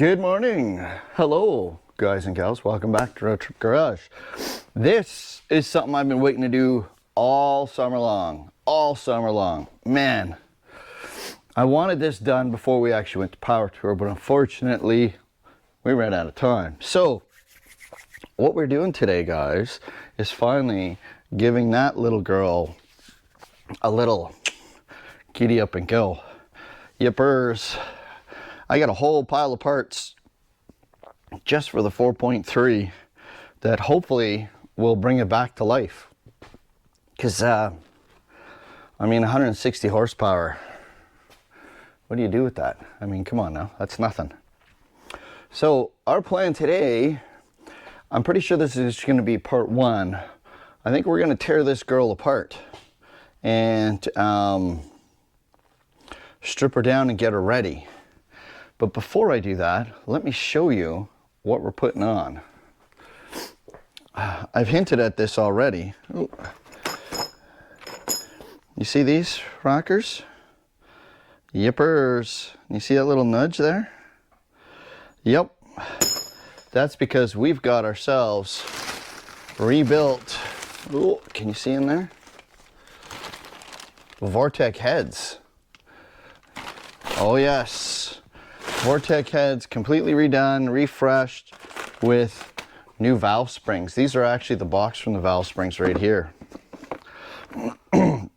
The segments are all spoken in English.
Good morning. Hello, guys and gals. Welcome back to Road Trip Garage. This is something I've been waiting to do all summer long. All summer long. Man, I wanted this done before we actually went to Power Tour, but unfortunately, we ran out of time. So, what we're doing today, guys, is finally giving that little girl a little giddy up and go. Yippers. I got a whole pile of parts just for the 4.3 that hopefully will bring it back to life. Because, I mean, 160 horsepower. What do you do with that? I mean, come on now. That's nothing. So, our plan today, I'm pretty sure this is going to be part one. I think we're going to tear this girl apart and strip her down and get her ready. But before I do that, let me show you what we're putting on. I've hinted at this already. Ooh. You see these rockers? Yippers. You see that little nudge there? Yep. That's because we've got ourselves rebuilt. Ooh, can you see in there? Vortec heads. Oh yes. Vortec heads, completely redone, refreshed with new valve springs. These are actually the box from the valve springs right here. Now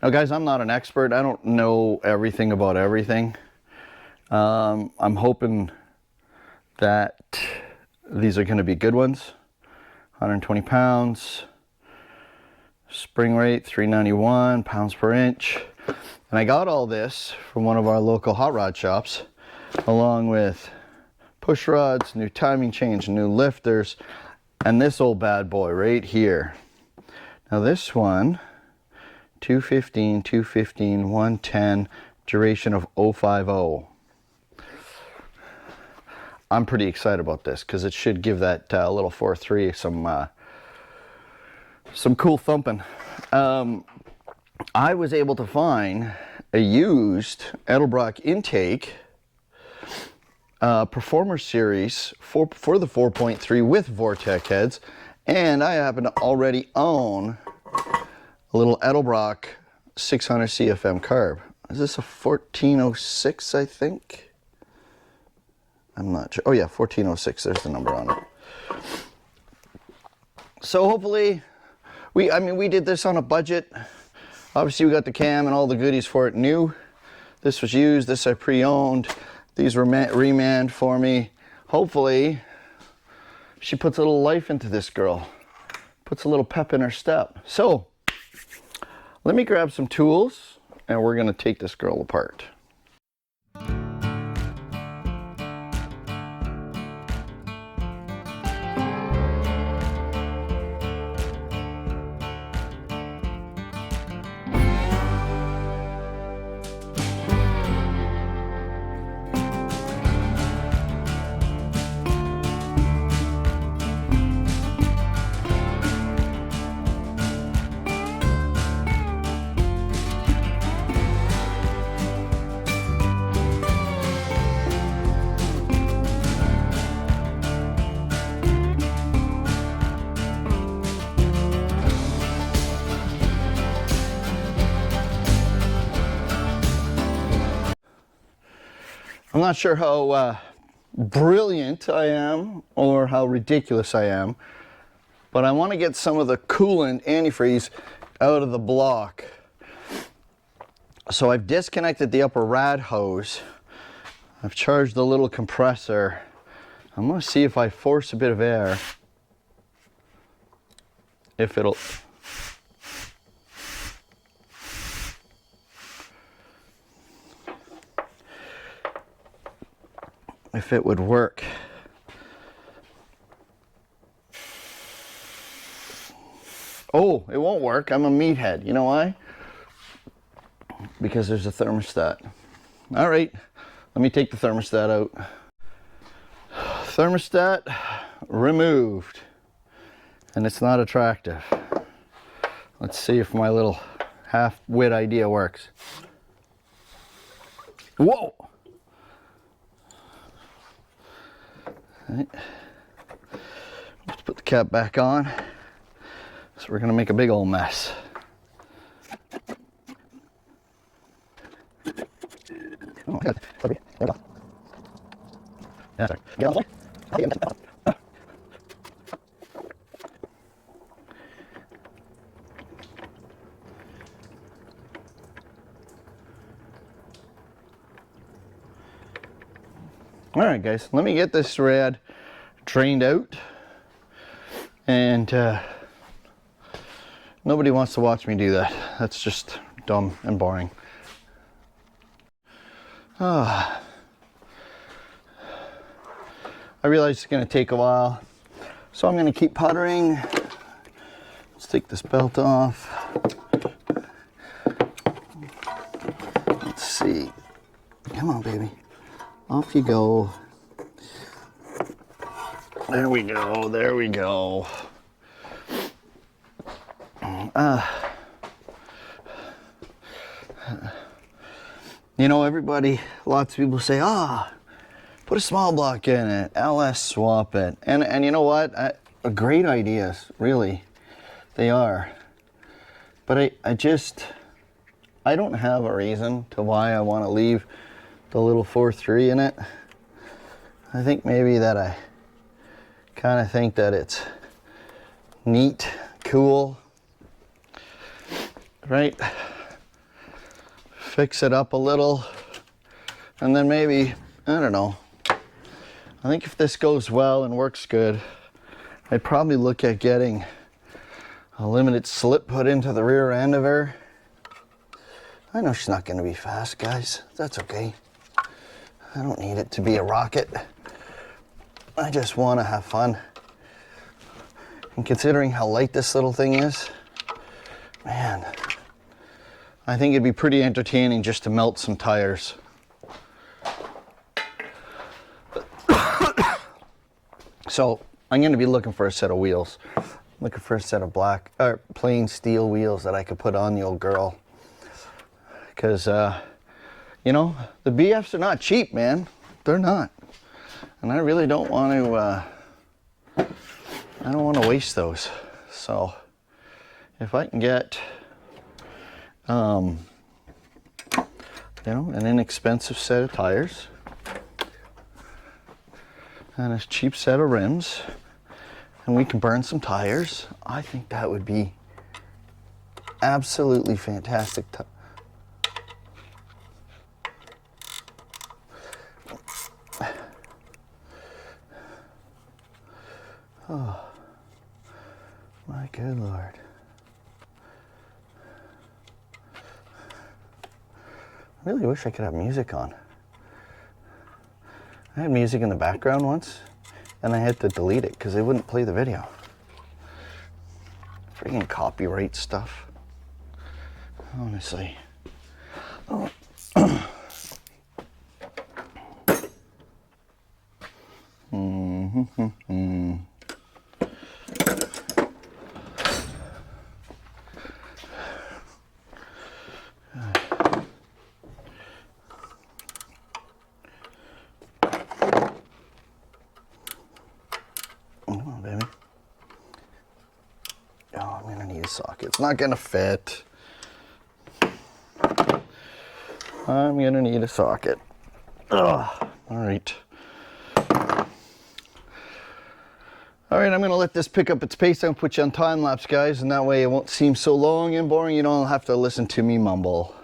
guys, I'm not an expert. I don't know everything about everything. I'm hoping that these are going to be good ones. 120 pounds. Spring rate 391 pounds per inch. And I got all this from one of our local hot rod shops, along with push rods, new timing chains, new lifters, and this old bad boy right here. Now this one, 215, 215, 110, duration of 050. I'm pretty excited about this because it should give that little 4.3 some cool thumping. I was able to find a used Edelbrock intake Performer Series for the 4.3 with Vortec heads, and I happen to already own a little Edelbrock 600 CFM carb. Is this a 1406, I think? I'm not sure. Oh yeah, 1406, there's the number on it. So hopefully, we did this on a budget. Obviously we got the cam and all the goodies for it new. This was used, this I pre-owned. These were remanned for me. Hopefully she puts a little life into this girl. Puts a little pep in her step. So let me grab some tools and we're gonna take this girl apart. I'm not sure how brilliant I am or how ridiculous I am, but I want to get some of the coolant antifreeze out of the block. So I've disconnected the upper rad hose. I've charged the little compressor. I'm going to see if I force a bit of air, if it would work. Oh, it won't work. I'm a meathead. You know why? Because there's a thermostat. All right, let me take the thermostat out. Thermostat removed, and it's not attractive. Let's see if my little half-wit idea works. Whoa! Right. Let's put the cap back on. So we're gonna make a big old mess. Oh, good. There we go. Yeah, sorry. Get on the way. All right, guys, let me get this rad drained out. And nobody wants to watch me do that. That's just dumb and boring. I realize it's going to take a while, so I'm going to keep puttering. Let's take this belt off. Let's see. Come on, baby. Off you go. There we go. There we go. You know, everybody, lots of people say, put a small block in it, LS swap it. And you know what? Great ideas, really. They are. But I don't have a reason to why I want to leave the little 4.3 in it. I think maybe that I kind of think that it's neat, cool, right? Fix it up a little, and then maybe, I don't know. I think if this goes well and works good, I'd probably look at getting a limited slip put into the rear end of her. I know she's not going to be fast, guys. That's okay. I don't need it to be a rocket. I just want to have fun. And considering how light this little thing is, man, I think it'd be pretty entertaining just to melt some tires. So I'm going to be looking for a set of wheels. Looking for a set of black or plain steel wheels that I could put on the old girl. Because you know, the BFs are not cheap, man. They're not. And I really don't want to waste those. So if I can get you know, an inexpensive set of tires and a cheap set of rims, and we can burn some tires, I think that would be absolutely fantastic. Oh, my good Lord. I really wish I could have music on. I had music in the background once, and I had to delete it because they wouldn't play the video. Freaking copyright stuff. Honestly. Oh. Socket. It's not gonna fit. I'm gonna need a socket. Ugh. All right. All right, I'm gonna let this pick up its pace. I'm gonna put you on time lapse, guys, and that way it won't seem so long and boring. You don't have to listen to me mumble.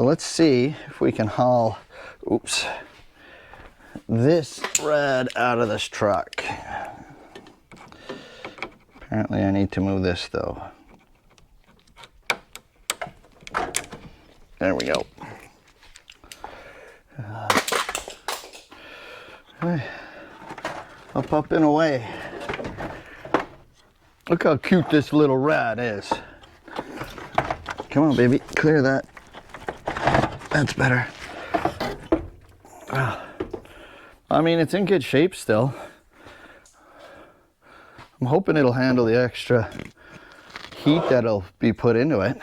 let's see if we can haul, oops, this red out of this truck. Apparently I need to move this though. There we go. Up and away. Look how cute this little rat is. Come on, baby, clear that. That's better. I mean, it's in good shape still. I'm hoping it'll handle the extra heat that'll be put into it.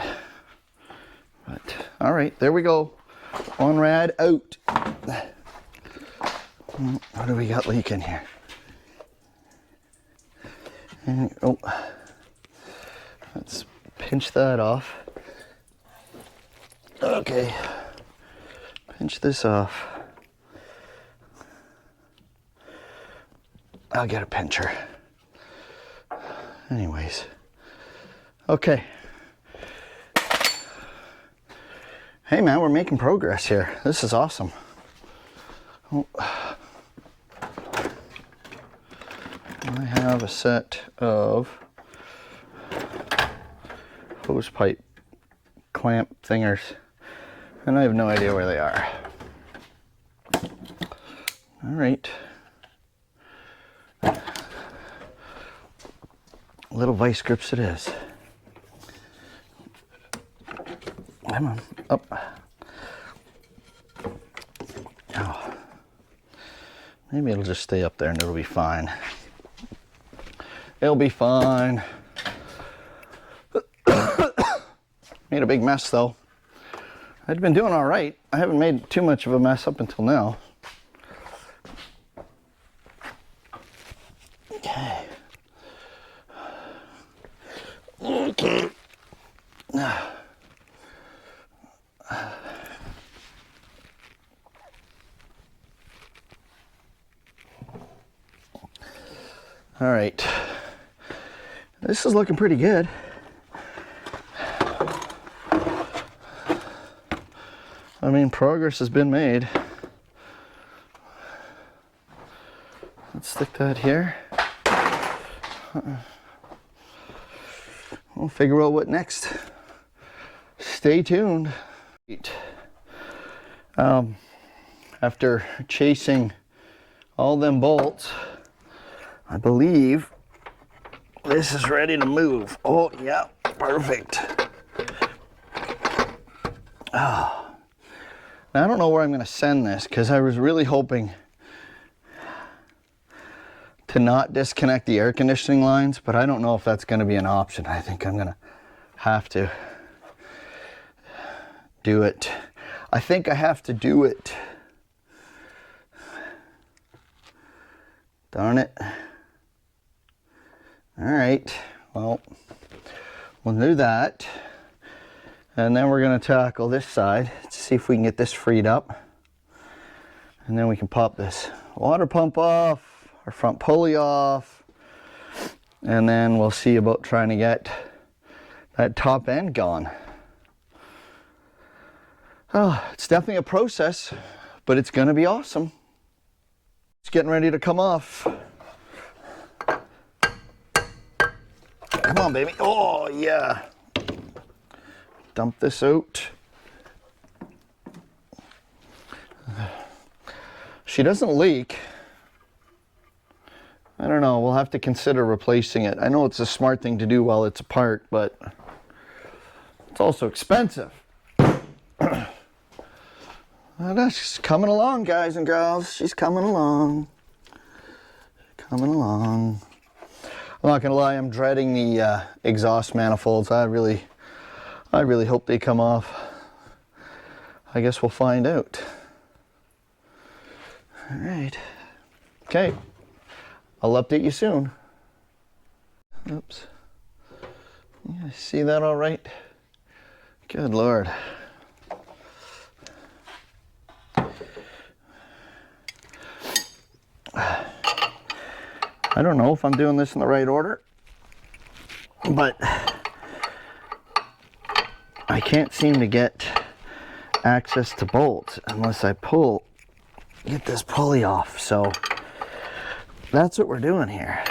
But, all right, there we go. One rad out. What do we got leaking here? And, oh, let's pinch that off. Okay, pinch this off. I'll get a pincher. Anyways, okay. Hey man, we're making progress here. This is awesome. Oh. I have a set of hose pipe clamp thingers, and I have no idea where they are. All right. Little vice grips it is. Come on, up. Oh. Maybe it'll just stay up there and it'll be fine. It'll be fine. Made a big mess though. I'd been doing all right. I haven't made too much of a mess up until now. Okay. Okay. All right. This is looking pretty good. I mean, progress has been made. Let's stick that here. We'll figure out what next. Stay tuned. After chasing all them bolts, I believe this is ready to move. Oh, yeah, perfect. Oh. Now, I don't know where I'm going to send this because I was really hoping to not disconnect the air conditioning lines, but I don't know if that's going to be an option. I think I'm going to have to do it. I think I have to do it. Darn it. All right, well, we'll do that. And then we're going to tackle this side to see if we can get this freed up. And then we can pop this water pump off, our front pulley off. And then we'll see about trying to get that top end gone. Oh, it's definitely a process, but it's going to be awesome. It's getting ready to come off. Come on, baby. Oh, yeah. Dump this out. She doesn't leak. I don't know. We'll have to consider replacing it. I know it's a smart thing to do while it's apart, but it's also expensive. She's coming along, guys and girls. She's coming along. Coming along. I'm not gonna lie, I'm dreading the exhaust manifolds. I really hope they come off. I guess we'll find out. All right. Okay. I'll update you soon. Oops. Yeah, see that all right? Good Lord. I don't know if I'm doing this in the right order, but I can't seem to get access to bolts unless I get this pulley off. So that's what we're doing here.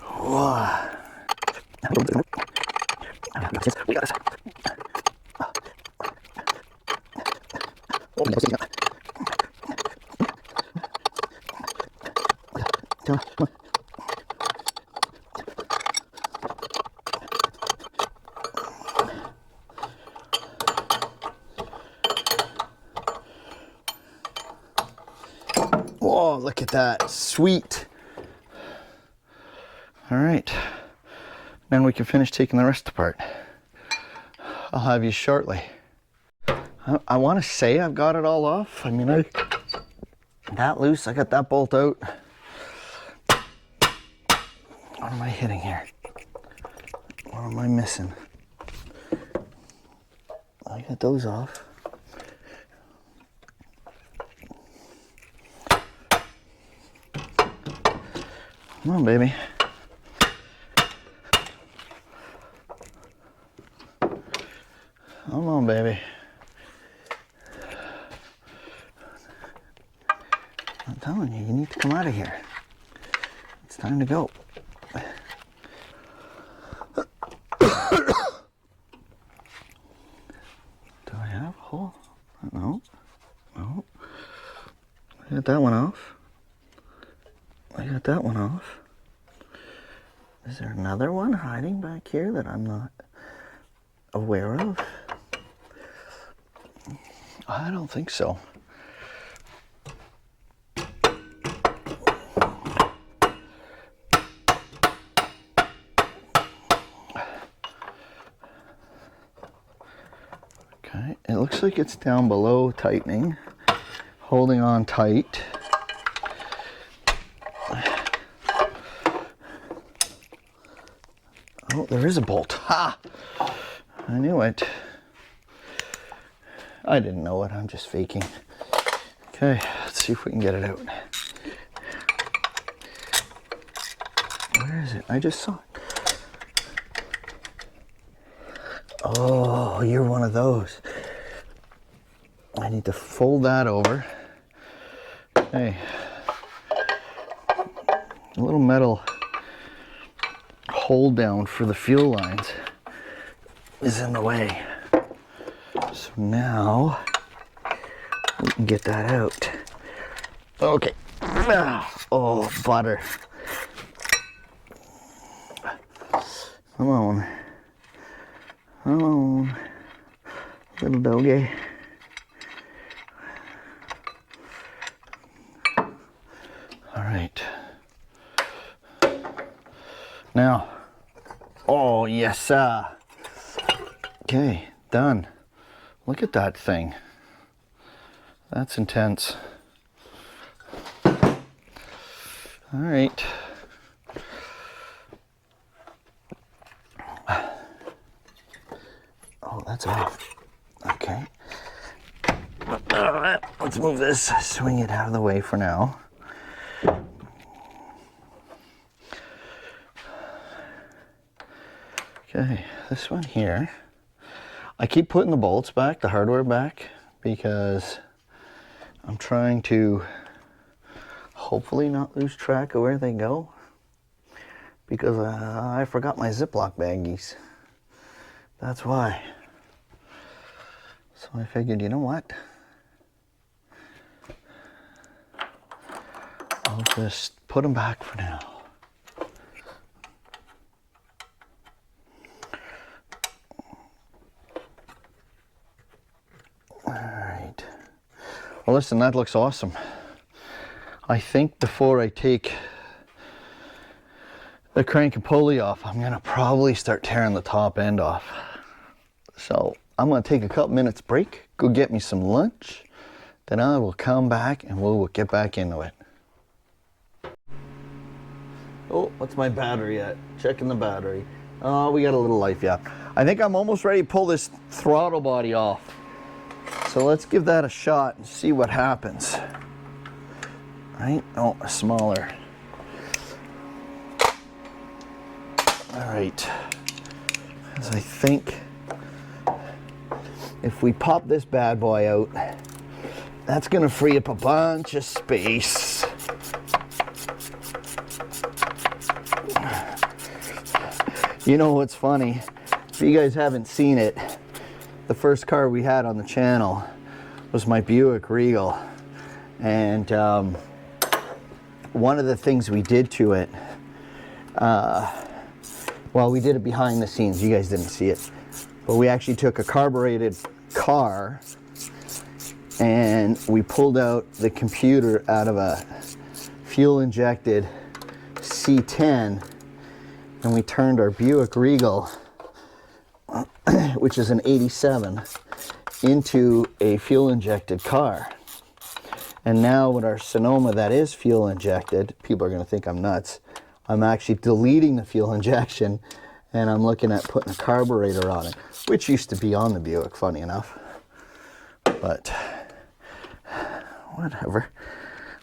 Whoa. We got this. Whoa, look at that. Sweet. All right. Then we can finish taking the rest apart. I'll have you shortly. I want to say I've got it all off. I mean, that loose. I got that bolt out. What am I hitting here? What am I missing? I got those off. Come on, baby. Come on, baby. I'm telling you, you need to come out of here. It's time to go. Do I have a hole? No. No. I got that one off. I got that one off. Is there another one hiding back here that I'm not aware of? I don't think so. Okay, it looks like it's down below tightening, holding on tight. Oh, there is a bolt. Ha! I knew it. I didn't know it, I'm just faking. Okay, let's see if we can get it out. Where is it? I just saw it. Oh, you're one of those. I need to fold that over. Okay. A little metal hold down for the fuel lines is in the way. So now we can get that out. Okay. Oh, butter. Come on. Come on. Little doggy. All right. Now. Oh, yes, sir. Okay, done. Look at that thing. That's intense. All right. Oh, that's off. Okay. All right, let's move this, swing it out of the way for now. Okay, this one here. I keep putting the bolts back, the hardware back, because I'm trying to hopefully not lose track of where they go, because I forgot my Ziploc baggies. That's why. So I figured, you know what? I'll just put them back for now. Well, listen, that looks awesome. I think before I take the crank and pulley off, I'm gonna probably start tearing the top end off. So I'm gonna take a couple minutes break, go get me some lunch, then I will come back and we'll get back into it. Oh, what's my battery at? Checking the battery. Oh, we got a little life, yeah. I think I'm almost ready to pull this throttle body off. So let's give that a shot and see what happens. Right? Oh, smaller. All right. As I think if we pop this bad boy out, that's gonna free up a bunch of space. You know what's funny? If you guys haven't seen it, the first car we had on the channel was my Buick Regal. And one of the things we did to it, well, we did it behind the scenes. You guys didn't see it. But we actually took a carbureted car and we pulled out the computer out of a fuel-injected C10, and we turned our Buick Regal, which is an 87, into a fuel-injected car. And now with our Sonoma that is fuel-injected, people are going to think I'm nuts. I'm actually deleting the fuel injection, and I'm looking at putting a carburetor on it, which used to be on the Buick, funny enough. But whatever.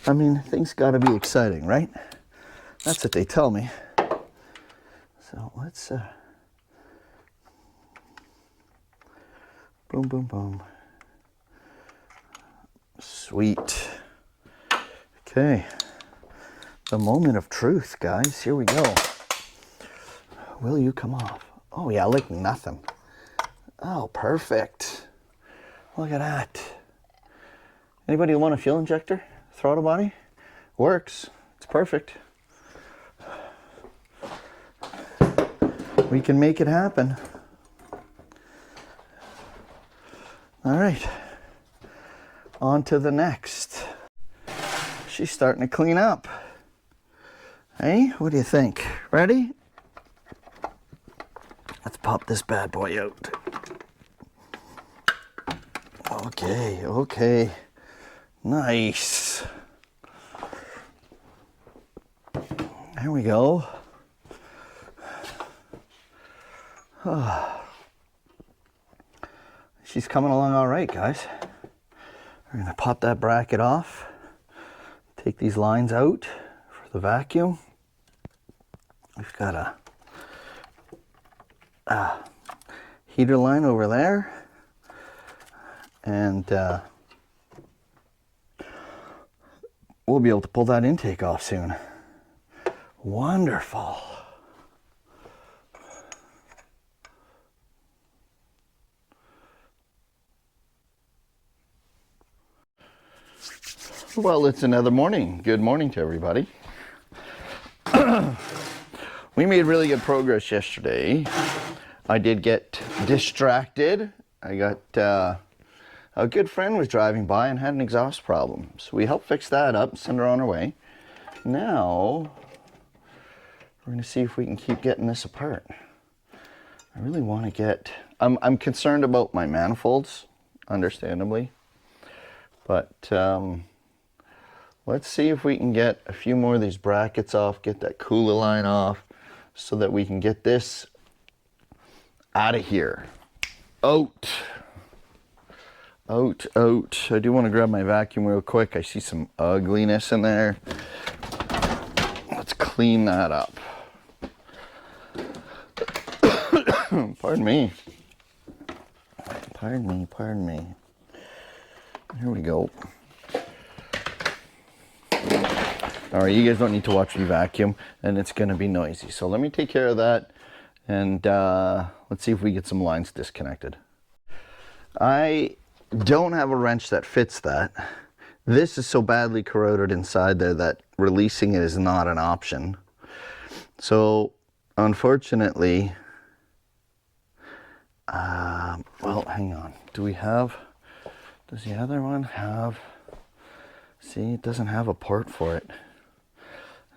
I mean, things got to be exciting, right? That's what they tell me. So let's boom, boom, boom. Sweet. Okay. The moment of truth, guys. Here we go. Will you come off? Oh yeah, like nothing. Oh, perfect. Look at that. Anybody want a fuel injector? Throttle body? Works. It's perfect. We can make it happen. All right. On to the next. She's starting to clean up. Hey, what do you think? Ready? Let's pop this bad boy out. Okay, okay. Nice. There we go. She's coming along all right, guys. We're gonna pop that bracket off. Take these lines out for the vacuum. We've got a heater line over there. And we'll be able to pull that intake off soon. Wonderful. Well, it's another morning. Good morning to everybody. We made really good progress yesterday. I did get distracted. I got a good friend was driving by and had an exhaust problem. So we helped fix that up, send her on her way. Now, we're gonna see if we can keep getting this apart. I really wanna get, I'm concerned about my manifolds, understandably. But let's see if we can get a few more of these brackets off, get that cooler line off, so that we can get this out of here. Out. Out, out. I do want to grab my vacuum real quick. I see some ugliness in there. Let's clean that up. Pardon me. Pardon me, pardon me. Here we go. All right, you guys don't need to watch me vacuum, and it's going to be noisy. So let me take care of that, and let's see if we get some lines disconnected. I don't have a wrench that fits that. This is so badly corroded inside there that releasing it is not an option. So, unfortunately, well, hang on. Do we have, does the other one have, see, it doesn't have a port for it.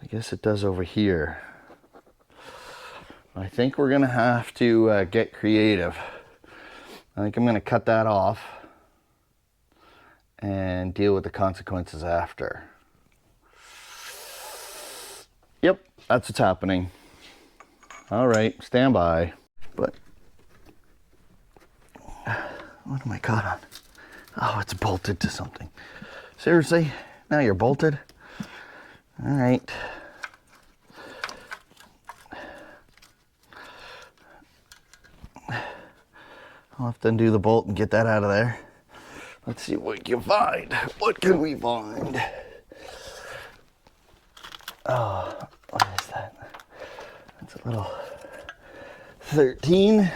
I guess it does over here. I think we're gonna have to get creative. I think I'm gonna cut that off and deal with the consequences after. Yep, that's what's happening. All right, stand by. But what am I caught on? Oh, it's bolted to something. Seriously? Now you're bolted? All right. I'll have undo the bolt and get that out of there. Let's see what we can find. What can we find? Oh, what is that? That's a little 13.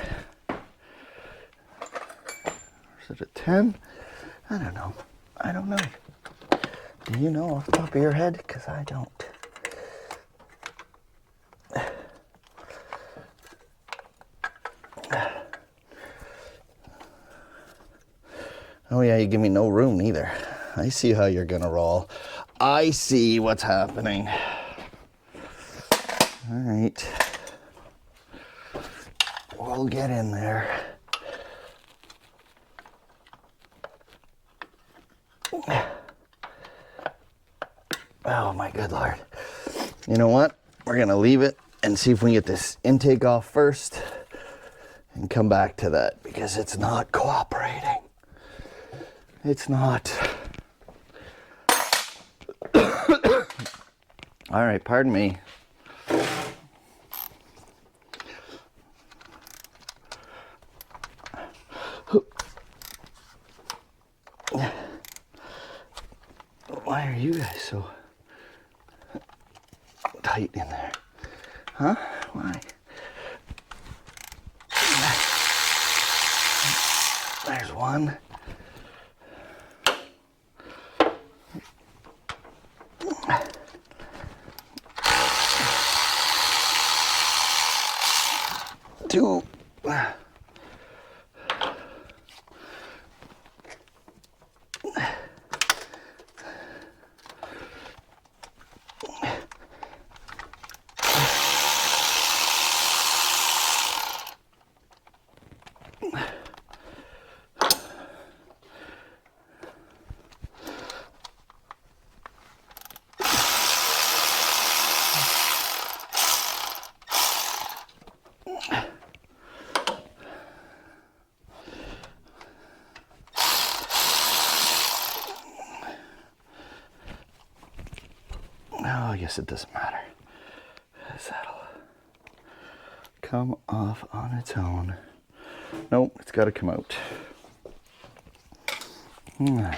Or is it a 10? I don't know. I don't know. Do you know off the top of your head? Because I don't. Oh yeah, you give me no room neither. I see how you're gonna roll. I see what's happening. All right. We'll get in there. Oh my good Lord. You know what? We're gonna leave it and see if we can get this intake off first and come back to that because it's not cooperating. It's not. All right, pardon me. Why are you guys so tight in there? Huh? Why? There's one. Two. Oh, I guess it doesn't matter. That'll come off on its own. Nope, it's got to come out. Yeah.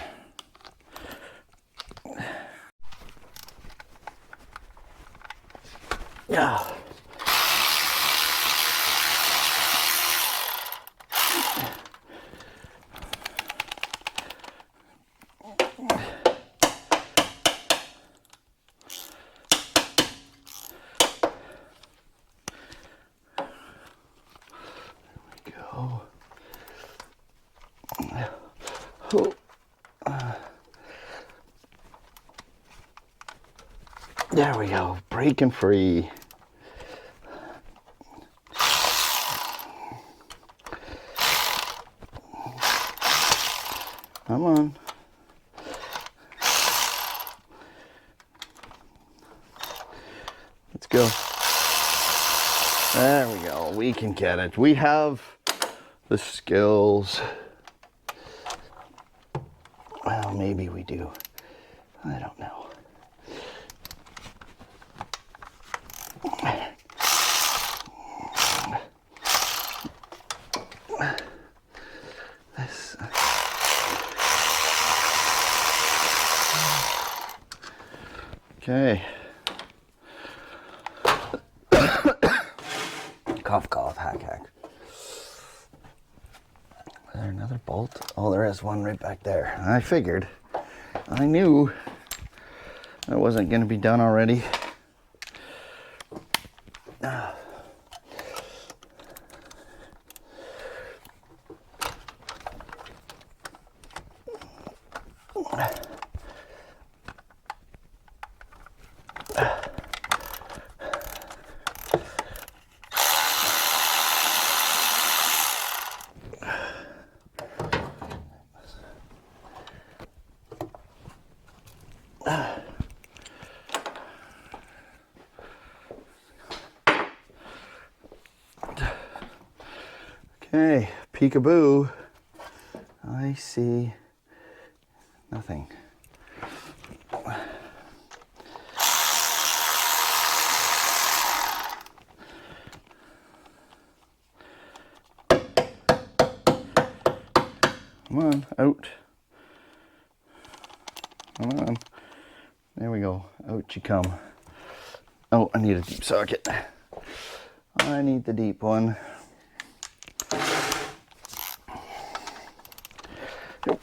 There we go, breaking free. Come on. Let's go. There we go, we can get it. We have the skills. Well, maybe we do. I don't know. This. Okay. Cough, cough, hack, hack. Is there another bolt? Oh, there is one right back there. I figured. I knew it wasn't going to be done already. Okay, peekaboo. I see nothing. out. Come on. There we go. Out you come. Oh, I need a deep socket. I need the deep one. Yep.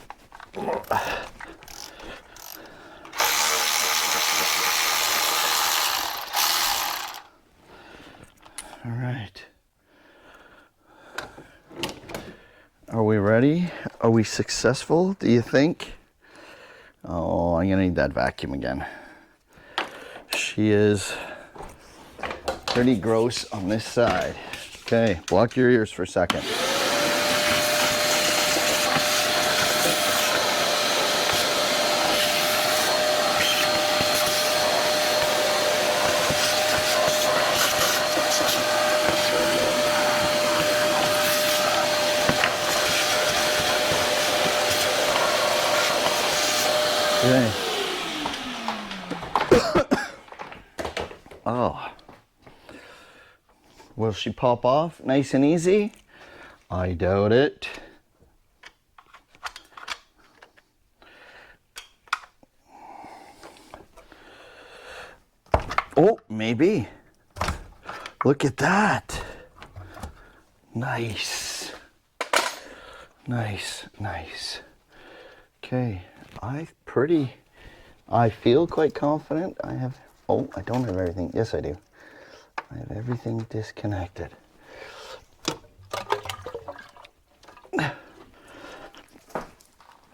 All right. Are we ready? Are we successful, do you think? Oh, I'm gonna need that vacuum again. She is pretty gross on this side. Okay, block your ears for a second. Okay. Oh. Will she pop off nice and easy? I doubt it. Oh, maybe. Look at that. Nice. Nice, nice. Okay, I feel quite confident. I don't have everything. Yes, I do. I have everything disconnected.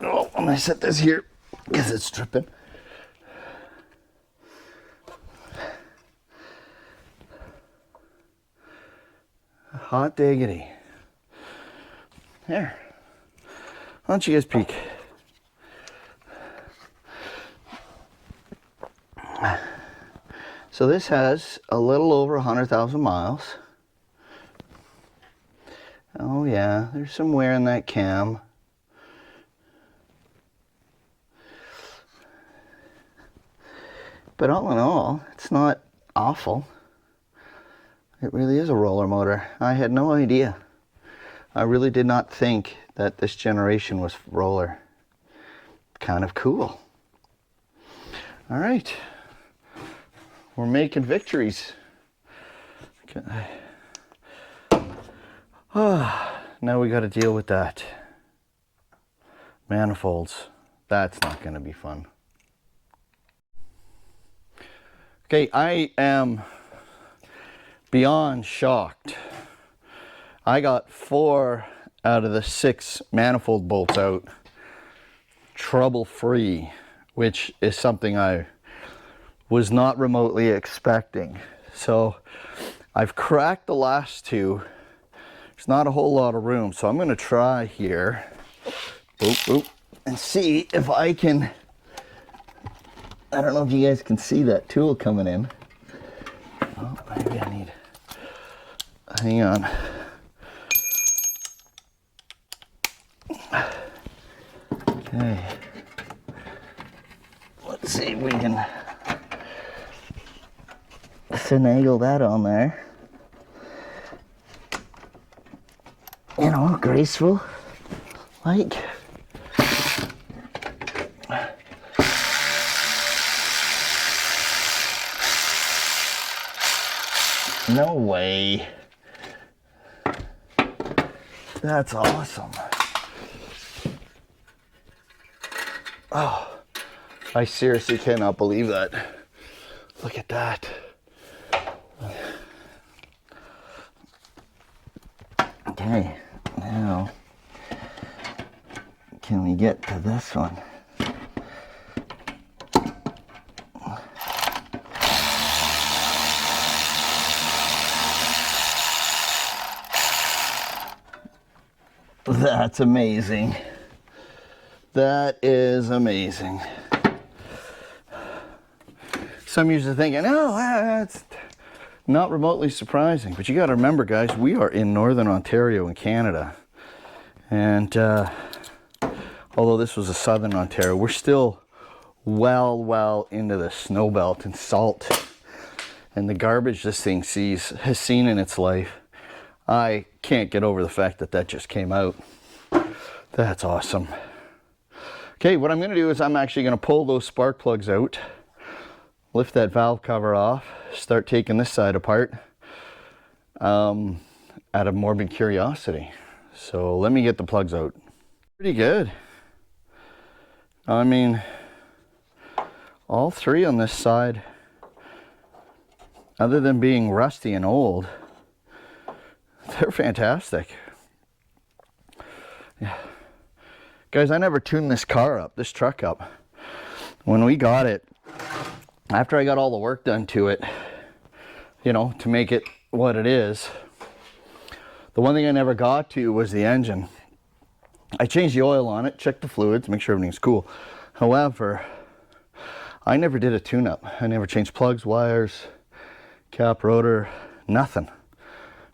Oh, I'm gonna set this here because it's dripping. Hot diggity. There. Why don't you guys peek? So this has a little over 100,000 miles. Oh yeah, there's some wear in that cam. But all in all, it's not awful. It really is a roller motor. I had no idea. I really did not think that this generation was roller. Kind of cool. All right. We're making victories. Okay. Now we got to deal with that. Manifolds. That's not going to be fun. Okay, I am beyond shocked. I got 4 out of the 6 manifold bolts out trouble-free, which is something I was not remotely expecting. So I've cracked the last 2. There's not a whole lot of room, so I'm going to try here and see if I can. I don't know if you guys can see that tool coming in. Oh, maybe I need. Hang on. Okay. Let's see if we can finagle that on there. You know, graceful, like. No way. That's awesome. Oh, I seriously cannot believe that. Look at that. Okay, now can we get to this one? That's amazing. That is amazing. Some of you are thinking, oh, that's not remotely surprising. But you got to remember, guys, we are in Northern Ontario in Canada. And although this was a Southern Ontario, we're still well into the snow belt and salt. And the garbage this thing has seen in its life. I can't get over the fact that that just came out. That's awesome. Okay, what I'm going to do is I'm actually going to pull those spark plugs out, lift that valve cover off, start taking this side apart out of morbid curiosity. So let me get the plugs out. Pretty good. I mean, all three on this side, other than being rusty and old, they're fantastic. Yeah. Guys, I never tuned this car up, this truck up. When we got it, after I got all the work done to it, you know, to make it what it is, the one thing I never got to was the engine. I changed the oil on it, checked the fluids, make sure everything's cool. However, I never did a tune-up. I never changed plugs, wires, cap, rotor, nothing.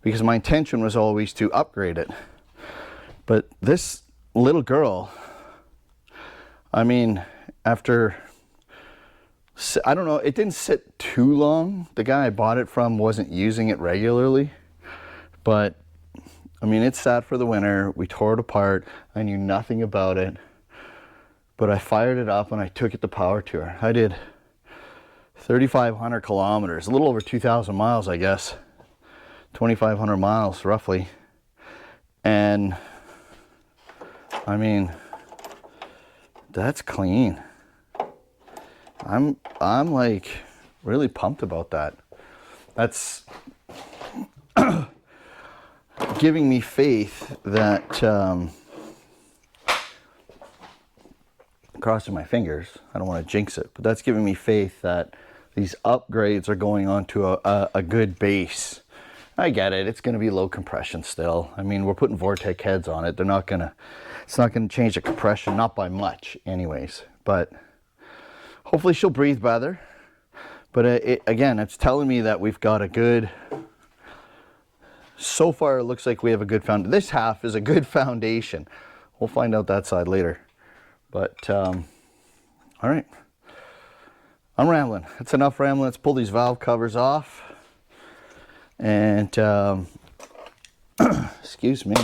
Because my intention was always to upgrade it. But this little girl, I mean, after, I don't know, it didn't sit too long. The guy I bought it from wasn't using it regularly, but I mean, it sat for the winter. We tore it apart. I knew nothing about it, but I fired it up and I took it to power tour. I did 3,500 kilometers, a little over 2,000 miles, I guess, 2,500 miles roughly. And I mean, that's clean. I'm like really pumped about that. That's giving me faith that, crossing my fingers, I don't want to jinx it, but that's giving me faith that these upgrades are going on to a good base. I get it, it's going to be low compression still. I mean, we're putting Vortec heads on it. It's not going to change the compression, not by much anyways, but hopefully she'll breathe better. But again, it's telling me that we've got a good, so far it looks like we have a good foundation. This half is a good foundation. We'll find out that side later. But, all right. I'm rambling. That's enough rambling. Let's pull these valve covers off. And, excuse me.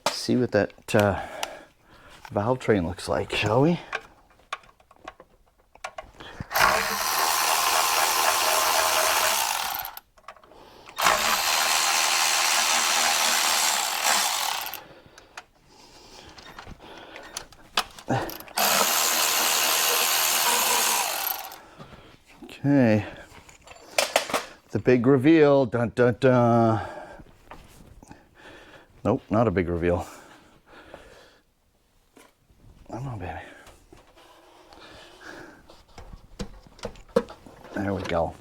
See what that valve train looks like, shall we? Okay, the big reveal. Dun dun dun. Nope, not a big reveal. Come on, baby. There we go.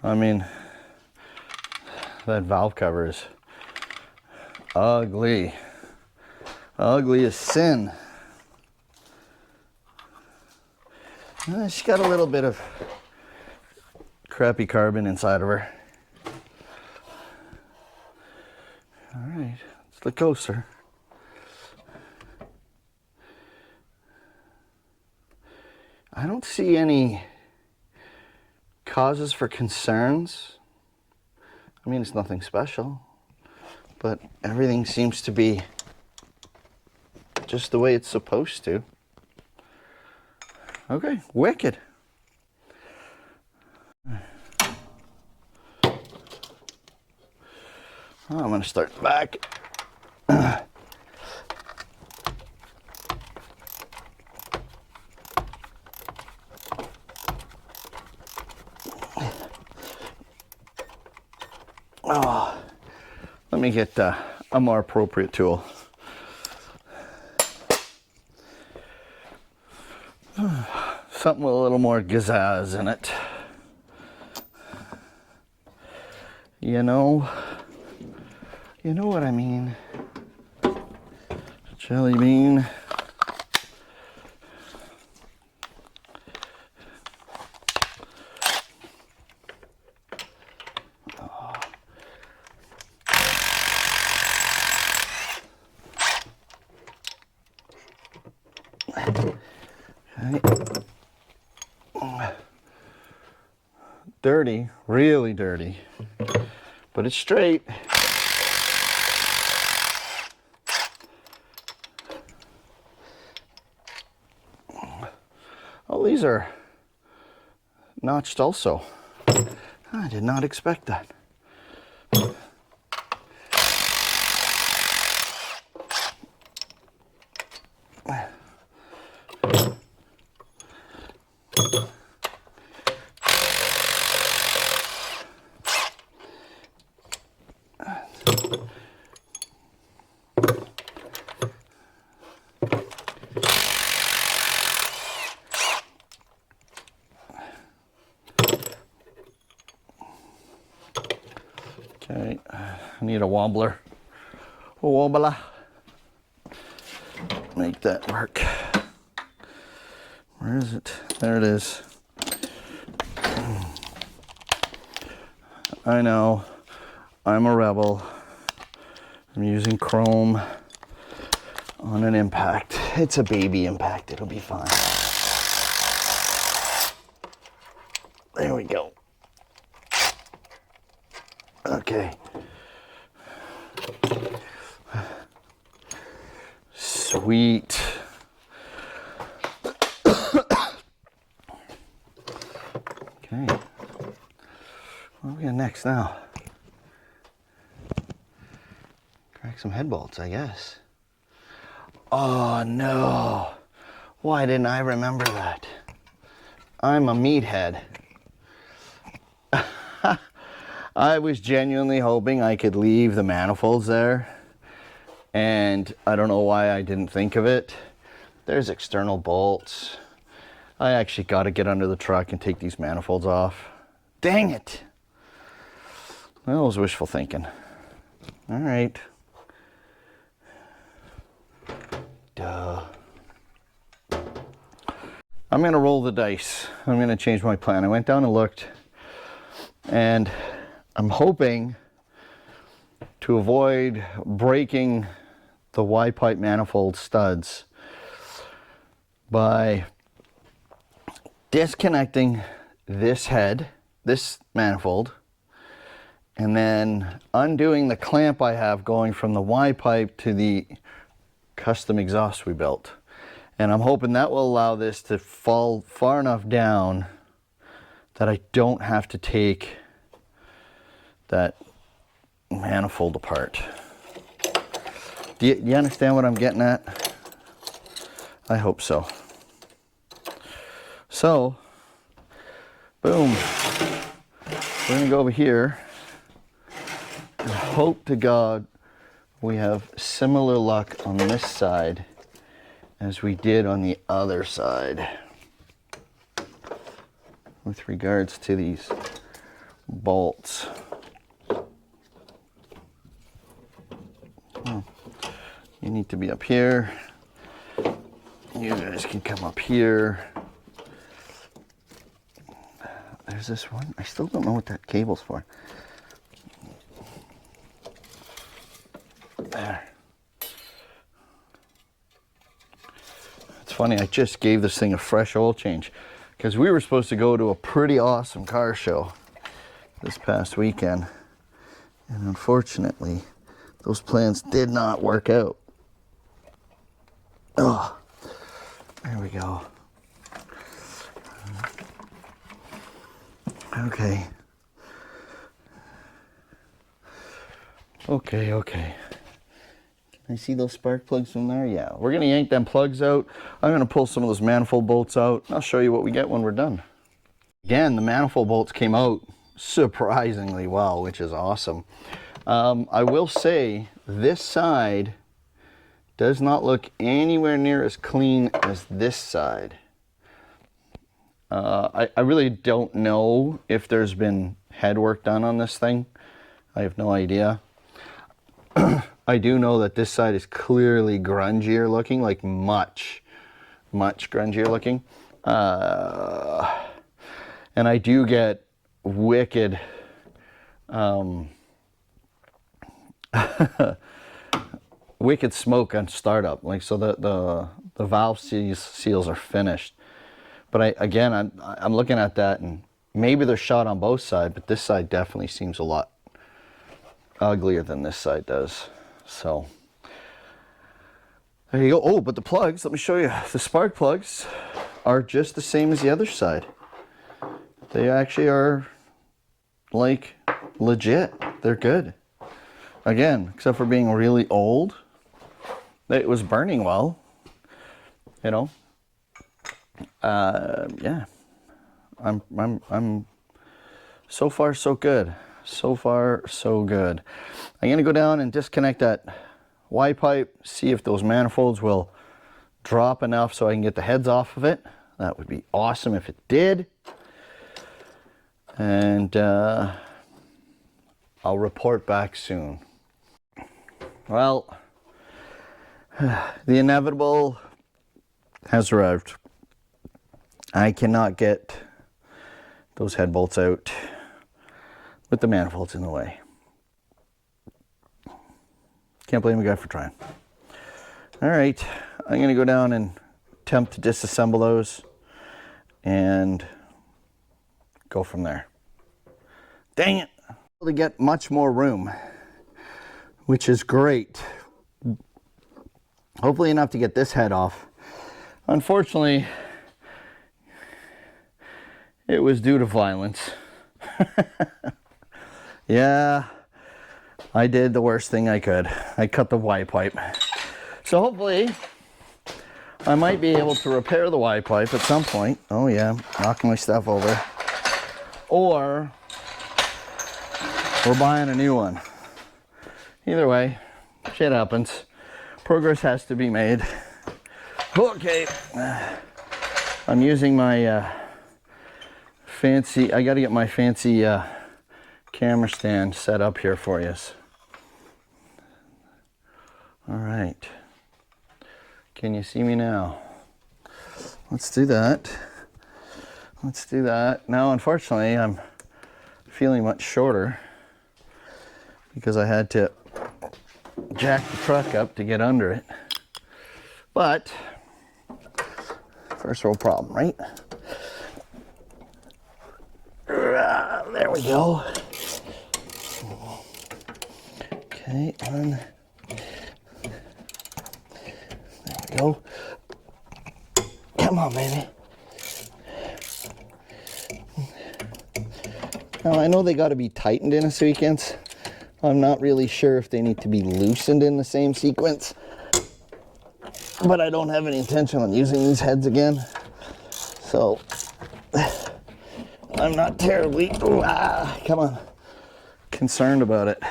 I mean, that valve cover is ugly. Ugly as sin. She's got a little bit of crappy carbon inside of her. All right, let's look closer. I don't see any causes for concerns. I mean, it's nothing special, but everything seems to be just the way it's supposed to. Okay, wicked. I'm going to start back. Oh, let me get a more appropriate tool. Something with a little more pizzazz in it. You know what I mean. Jelly bean. Okay. Dirty, really dirty, but it's straight. Oh, these are notched also. I did not expect that. Okay, I need a wobbler. A wobbler. Make that work. Where is it? There it is. I know, I'm a rebel. I'm using chrome on an impact. It's a baby impact, it'll be fine. There we go. Okay. Sweet. Okay. What do we got next now? Crack some head bolts, I guess. Oh no. Why didn't I remember that? I'm a meathead. I was genuinely hoping I could leave the manifolds there, and I don't know why I didn't think of it. There's external bolts. I actually got to get under the truck and take these manifolds off. Dang it! That was wishful thinking. All right. Duh. I'm gonna roll the dice. I'm gonna change my plan. I went down and looked, and I'm hoping to avoid breaking the Y-pipe manifold studs by disconnecting this head, this manifold, and then undoing the clamp I have going from the Y-pipe to the custom exhaust we built. And I'm hoping that will allow this to fall far enough down that I don't have to take that manifold apart. Do you understand what I'm getting at? I hope so. So, boom. We're gonna go over here and hope to God we have similar luck on this side as we did on the other side with regards to these bolts. You need to be up here. You guys can come up here. There's this one. I still don't know what that cable's for. There. It's funny, I just gave this thing a fresh oil change because we were supposed to go to a pretty awesome car show this past weekend. And unfortunately, those plans did not work out. Oh, there we go. Okay. Okay. Can I see those spark plugs from there? Yeah, we're gonna yank them plugs out. I'm gonna pull some of those manifold bolts out. I'll show you what we get when we're done. Again, the manifold bolts came out surprisingly well, which is awesome. I will say this side does not look anywhere near as clean as this side. I really don't know if there's been head work done on this thing. I have no idea. I do know that this side is clearly grungier looking, like much grungier looking. And I do get wicked wicked smoke on startup, like, so the valve seals are finished. But I'm looking at that, and maybe they're shot on both sides, but this side definitely seems a lot uglier than this side does. So there you go. Oh, but the plugs, let me show you. The spark plugs are just the same as the other side. They actually are like legit. They're good. Again, except for being really old, it was burning well, you know. Yeah, I'm so far so good. So far so good. I'm gonna go down and disconnect that Y pipe, see if those manifolds will drop enough so I can get the heads off of it. That would be awesome if it did. And I'll report back soon. Well, the inevitable has arrived. I cannot get those head bolts out with the manifolds in the way. Can't blame a guy for trying. All right, I'm gonna go down and attempt to disassemble those and go from there. Dang it! To get much more room, which is great. Hopefully enough to get this head off. Unfortunately, it was due to violence. Yeah, I did the worst thing I could. I cut the Y pipe. So hopefully I might be able to repair the Y pipe at some point. Oh yeah, knocking my stuff over. Or we're buying a new one. Either way, shit happens. Progress has to be made. Okay. I'm using my fancy, I gotta get my fancy camera stand set up here for you. All right. Can you see me now? Let's do that. Let's do that. Now, unfortunately, I'm feeling much shorter because I had to jack the truck up to get under it. But, first world problem, right? There we go. Okay, on. There we go. Come on, baby. Now, I know they got to be tightened in a sequence. I'm not really sure if they need to be loosened in the same sequence. But I don't have any intention on using these heads again. So, I'm not terribly, come on, concerned about it.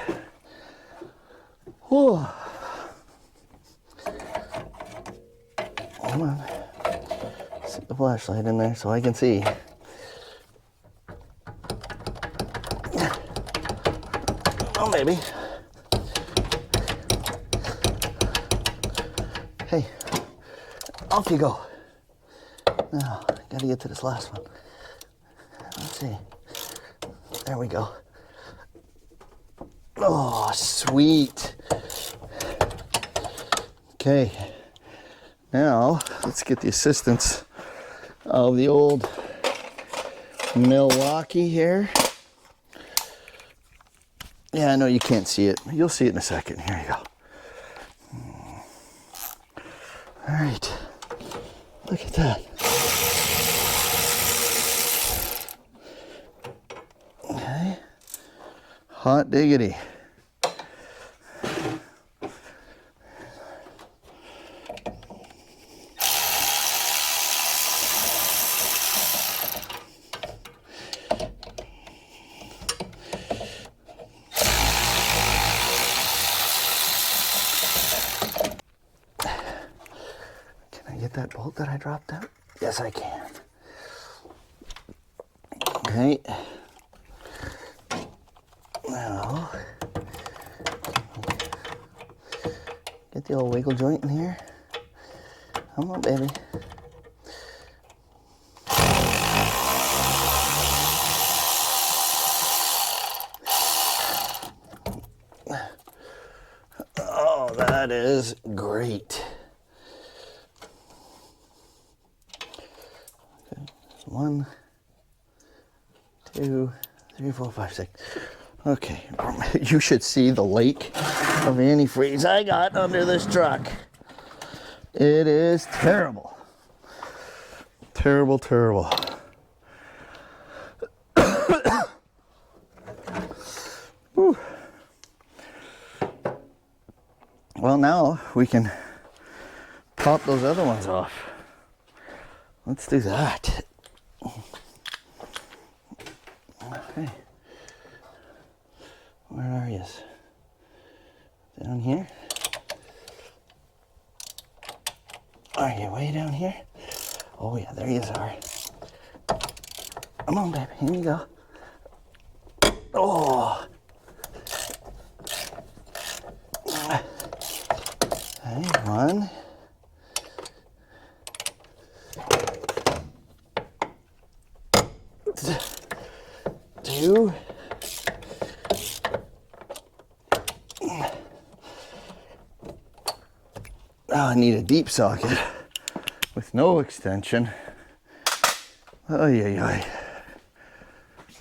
Whew. Come on. Stick the flashlight in there so I can see. Oh, maybe. Hey, off you go. Now, gotta get to this last one. Let's see. There we go. Oh, sweet. Okay. Now, let's get the assistance of the old Milwaukee here. Yeah, I know you can't see it. You'll see it in a second. Here you go. All right. Look at that. Okay. Hot diggity. Get that bolt that I dropped out? Yes, I can. Okay. Now, get the old wiggle joint in here. Come on, baby. Oh, that is great. One, 2, 3, 4, 5, 6. Okay, you should see the lake of antifreeze I got under this truck. It is terrible. Terrible, terrible. Whew. Well, now we can pop those other ones off. Let's do that. Okay. Where are you? Down here? Are you way down here? Oh yeah, there you are. Come on, baby. Here you go. Oh. Okay, 1. 2. Oh, I need a deep socket with no extension. Ay, ay, ay.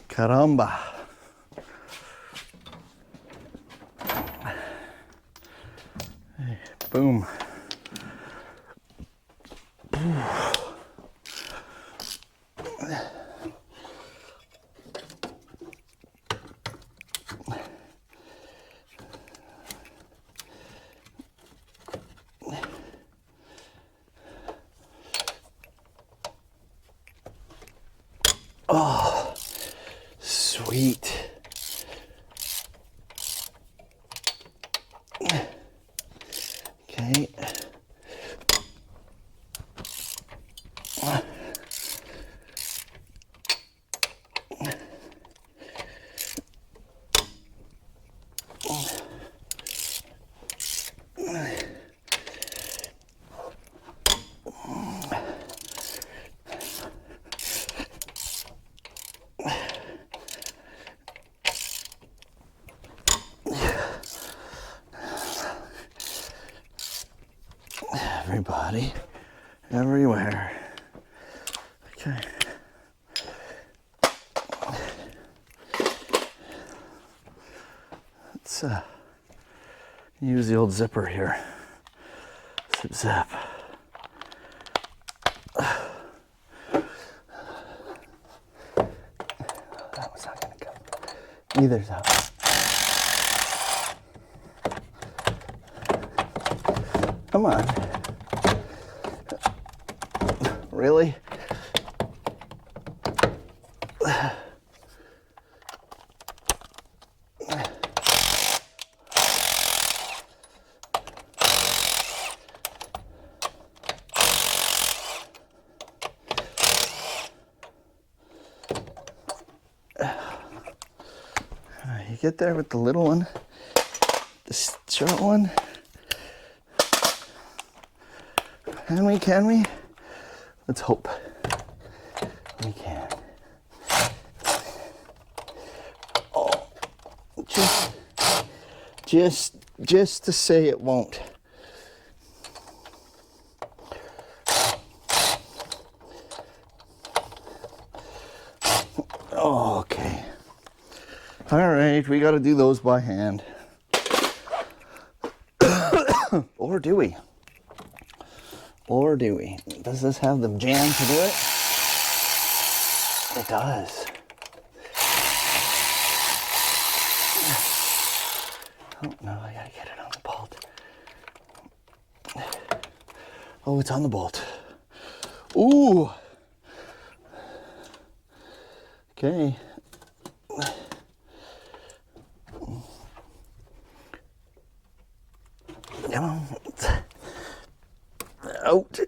Caramba. Hey, boom. Oh, sweet. Okay. Everybody, everywhere. Okay. Let's use the old zipper here. Zip, zap. That was not gonna go. Either's out. Come on. Really? You get there with the little one, the short one. Can we? Let's hope we can. Oh, just to say it won't. Oh, okay. All right, we got to do those by hand. Or do we? Or do we? Does this have the jam to do it? It does. Oh, no, I gotta get it on the bolt. Oh, it's on the bolt. Ooh. Okay. Come on. Out.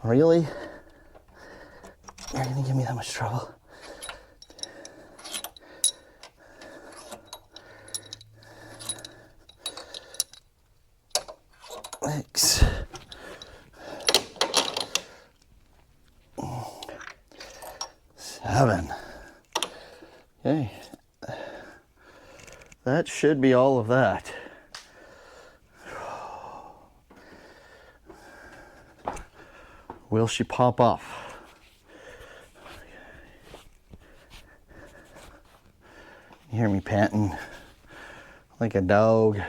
Really? You're gonna give me that much trouble? Thanks. 7. Okay. That should be all of that. Will she pop off? You hear me panting like a dog.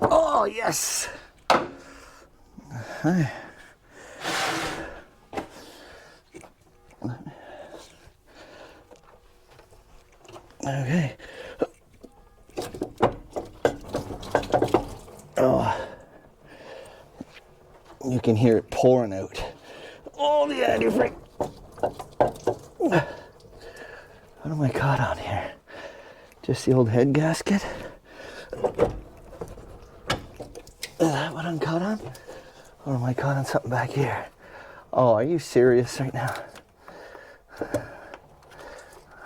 Oh, yes. Hi. Okay. Oh, you can hear it pouring out. Oh, the antifreeze. What am I caught on here? Just the old head gasket? Is that what I'm caught on? Or am I caught on something back here? Oh, are you serious right now?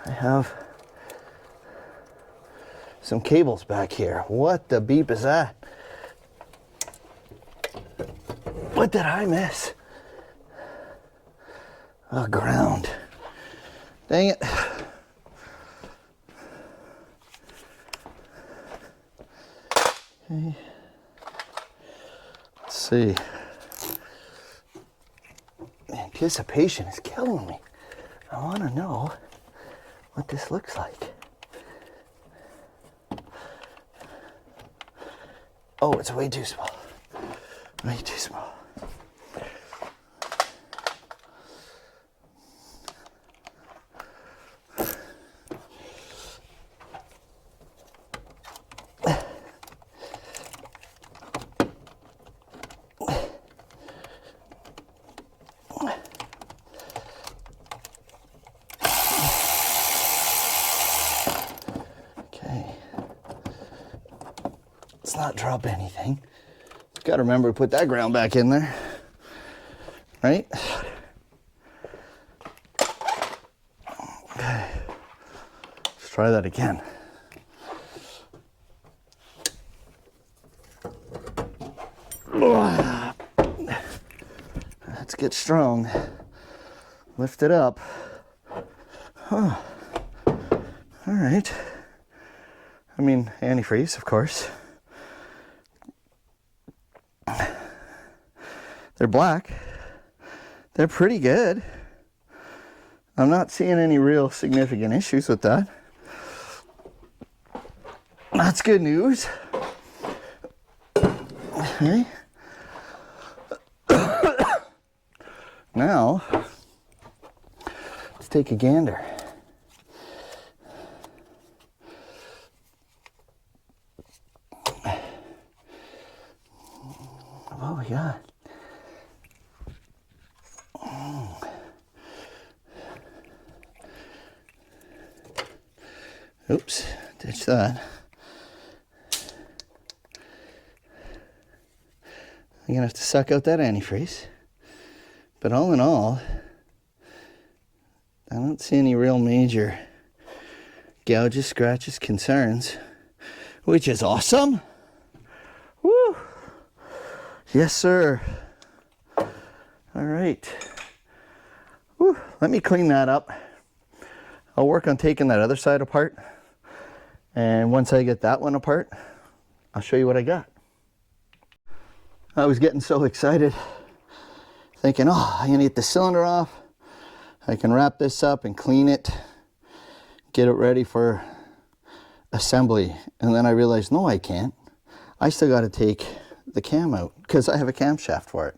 I have some cables back here. What the beep is that? What did I miss? Oh, ground. Dang it. Okay. Let's see. Anticipation is killing me. I want to know what this looks like. Oh, it's way too small. Way too small. Let's not drop anything. Gotta remember to put that ground back in there. Right? Okay. Let's try that again. Let's get strong. Lift it up. Huh. All right. I mean, antifreeze, of course. They're black. They're pretty good. I'm not seeing any real significant issues with that. That's good news. Okay. Now, let's take a gander. What we got? Oops, ditch that. I'm gonna have to suck out that antifreeze. But all in all, I don't see any real major gouges, scratches, concerns, which is awesome. Woo! Yes, sir. All right. Woo. Let me clean that up. I'll work on taking that other side apart. And once I get that one apart, I'll show you what I got. I was getting so excited, thinking, oh, I'm gonna get the cylinder off. I can wrap this up and clean it, get it ready for assembly. And then I realized, no, I can't. I still gotta take the cam out because I have a camshaft for it.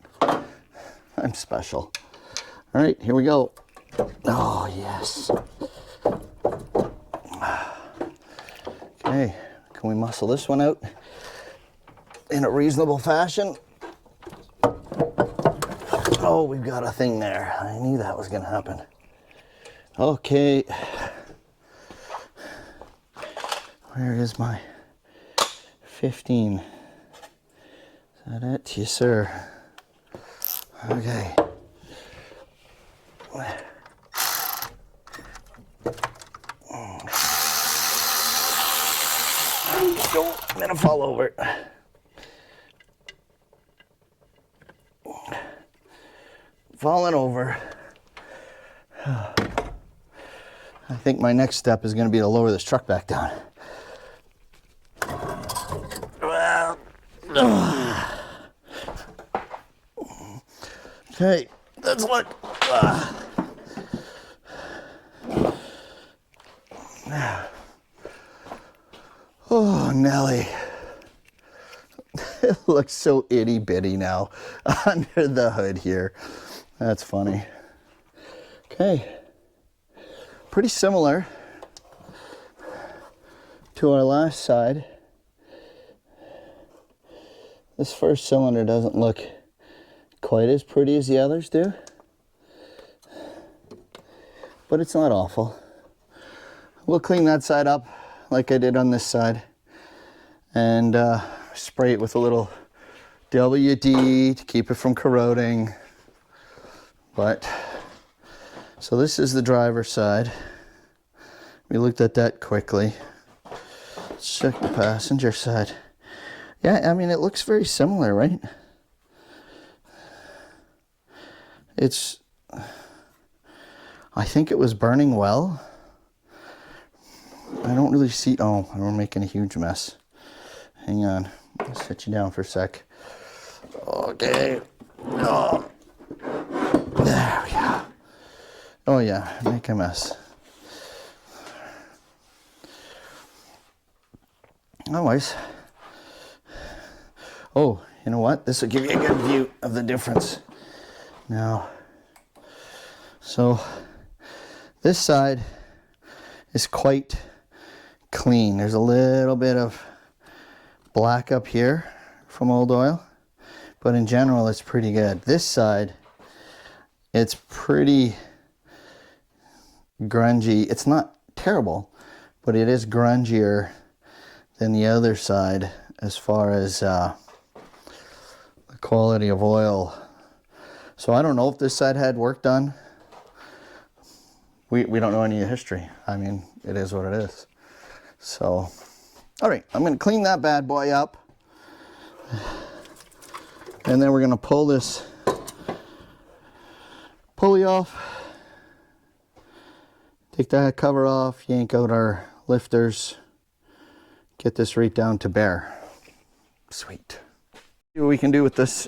I'm special. All right, here we go. Oh, yes. Okay, can we muscle this one out in a reasonable fashion? Oh, we've got a thing there. I knew that was gonna happen. Okay. Where is my 15? Is that it? Yes, sir. Okay. Go. I'm gonna fall over. Falling over. I think my next step is gonna be to lower this truck back down. Well, Okay, let's look. Oh, Nelly. It looks so itty bitty now under the hood here. That's funny. Okay. Pretty similar to our last side. This first cylinder doesn't look quite as pretty as the others do, but it's not awful. We'll clean that side up like I did on this side and spray it with a little WD to keep it from corroding. But so this is the driver's side. We looked at that quickly. Let's check the passenger side. Yeah, I mean, it looks very similar, right? I think it was burning well. I don't really see, oh, we're making a huge mess. Hang on, let's set you down for a sec. Okay, oh, there we go. Oh yeah, make a mess. Otherwise, oh, you know what? This will give you a good view of the difference. Now, so this side is quite clean. There's a little bit of black up here from old oil, but in general it's pretty good. This side, it's pretty grungy. It's not terrible, but it is grungier than the other side as far as the quality of oil. So I don't know if this side had work done. We don't know any of the history. I mean, it is what it is. So, all right, I'm gonna clean that bad boy up. And then we're gonna pull this pulley off. Take that cover off, yank out our lifters. Get this right down to bare. Sweet. See what we can do with this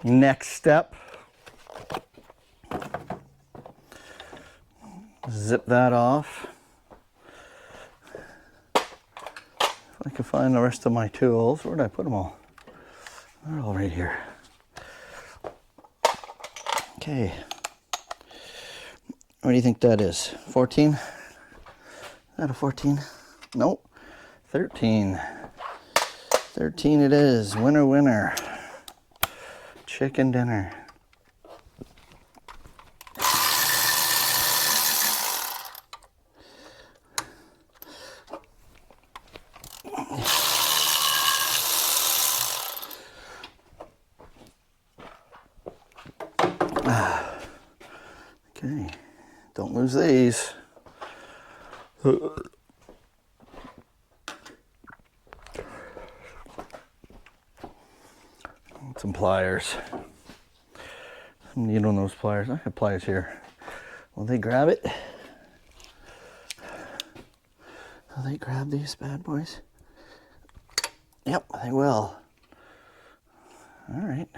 next step. Zip that off. If I can find the rest of my tools, where did I put them all? They're all right here. Okay. What do you think that is? 14? Is that a 14? Nope. 13. 13 it is. Winner, winner. Chicken dinner. Okay, don't lose these. Some pliers. Some needle on those pliers. I have pliers here. Will they grab it? Will they grab these bad boys? Yep, they will. All right.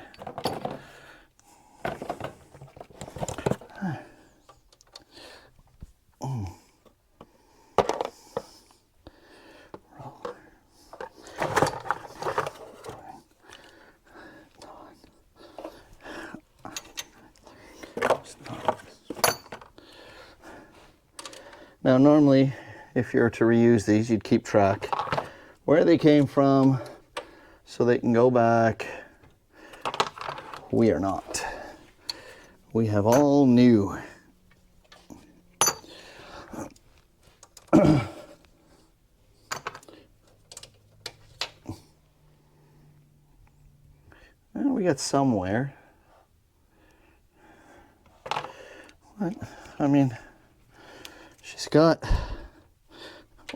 Now normally, if you were to reuse these, you'd keep track where they came from so they can go back. We are not. We have all new. Well, we got somewhere. What? I mean, she's got